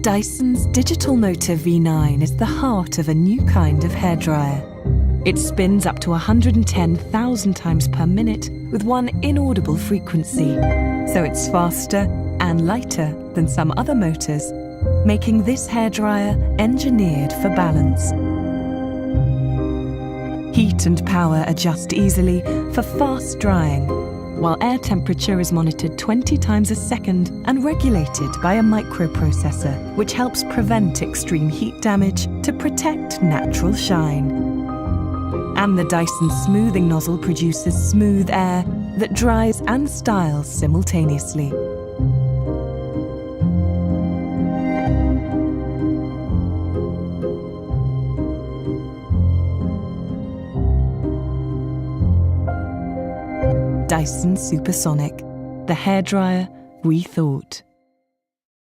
Dyson's digital motor V9 is the heart of a new kind of hairdryer. It spins up to 110,000 times per minute with one inaudible frequency, so it's faster and lighter than some other motors, making this hairdryer engineered for balance. Heat and power adjust easily for fast drying, while air temperature is monitored 20 times a second and regulated by a microprocessor, which helps prevent extreme heat damage to protect natural shine. And the Dyson smoothing nozzle produces smooth air that dries and styles simultaneously. Dyson Supersonic, the hairdryer we thought.